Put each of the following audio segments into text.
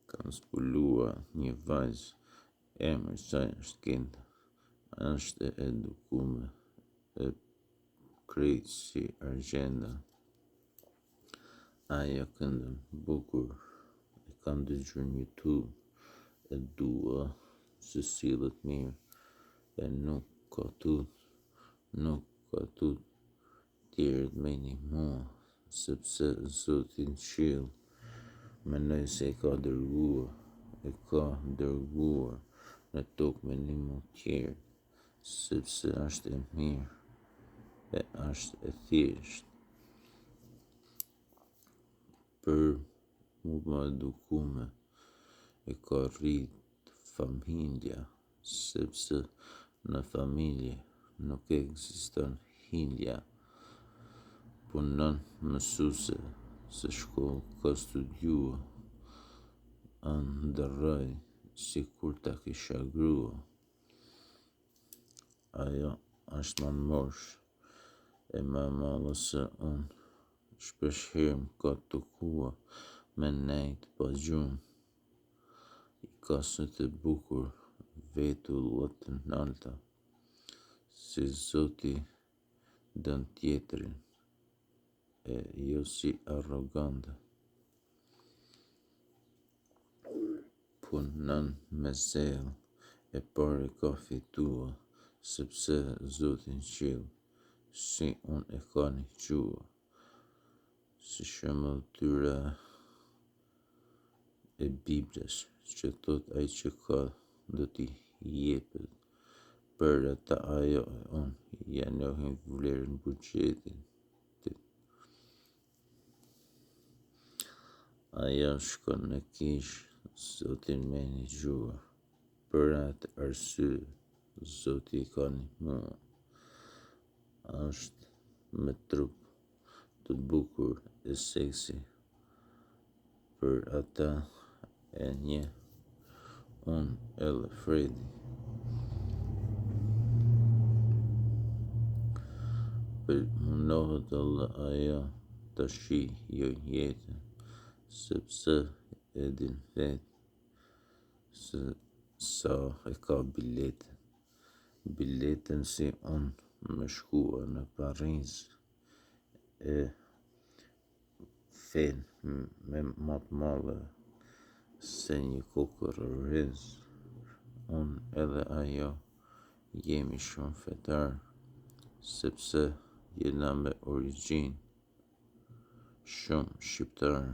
Kam zbulua një vajzë, emri saj është Kinda, është e edukume, e krejtë si argjenda. Ajo këndon bukur, e kam dëgjuar në YouTube, e dua se sillet mirë, e nuk ka tut tjerët me një mua, sepse Zoti në qiell mendoj se e ka dërguar në tokë me një mu tjerë, sepse është e mirë e është e thjeshtë. Për mu më edukume e ka rritë familja, sepse në familje nuk ekziston hindja. Punon mësuse se shkollë ka studiua, ndërroj si kur ta kisha grua. Ajo është më mosh e më madhe se unë, shpesh herë më ka tukua me nejt pa gjumë. I ka sytë e bukur, vetullat të nalta, si Zoti dën tjetrin, e jo si arrogante. Punon me zell, e pare ka fitua, sepse Zoti në qiell, si unë e ka një qua. Si shembull tyra e Biblës që thot ai që ka do t'i jepet. Për ata ajo e unë ja njohim vlerën buxhetit. Ajo shkon në kishë, Zotin me një gjua. Për atë arsye, Zoti ka një mua. Është me trup të bukur e seksi. Për ata e një, unë edhe Fredi. Për mundohet Allah ajo të shi jo jetën, sepse e din vetë se sa e ka biletën si unë me shkua në Paris e fen me matë madhe se një kokër riz. Unë edhe ajo jemi shumë fetar, sepse jena me origjinë shumë shqiptar.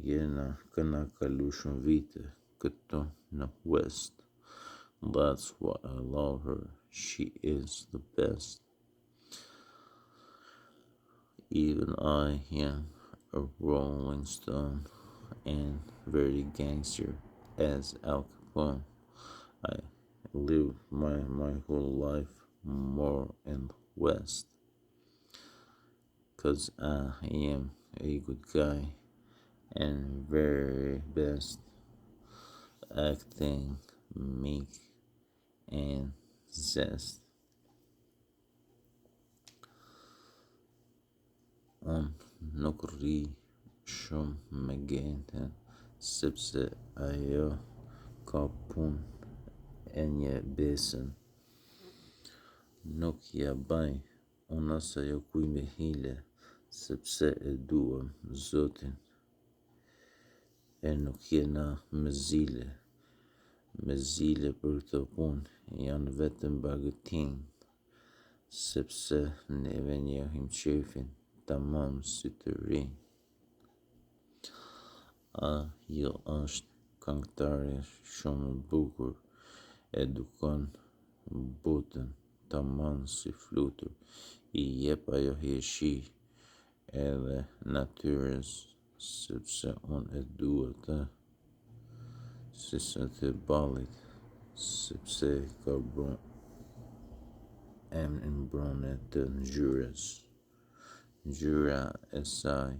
Jena këna kalu shumë vite këtu në West. That's why I love her. She is the best. Even I am a rolling stone and very gangster as Al Capone. I live my whole life more in the West, 'cause I am a good guy and very best acting, meek and zest. Unë nuk rri shumë me genten, sepse ajo ka punë e një besën. Nuk ja baj, unë asa jo kuj me hile, sepse e duam Zotin. E nuk jena me zile për këto punë, janë vetëm bagëtin, sepse neve njohim qefin tamam si të rinj. Ajo është këngëtare shumë e bukur, edukon botën tamam si flutur, i jep ajo heshi edhe natyrës, sepse unë e dua të, si sot e ballit, sepse ka emrin brune të ngjyrës. Ngjyra e saj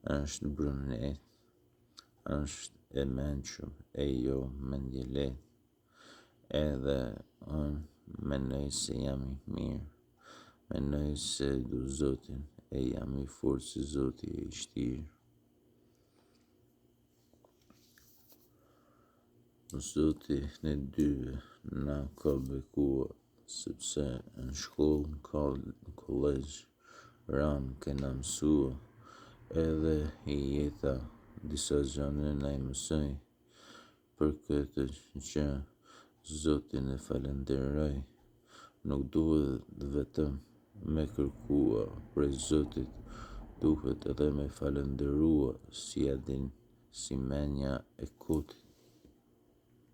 është brunet, është e mençur e jo mendjelet. Edhe unë mendoj se jam i mirë, mendoj se du Zotin e jam i fortë si Zoti e i shtirë. Zoti në dyve na ka bekuar, sepse në shkollë, në kolegj, ram kena mësua, edhe i jeta disa gjane na i mësoj. Për këtë që Zotin e falenderoj, nuk duhet vetëm me kërkua prej Zotit, duhet edhe me falenderua si adin si menja e kotit.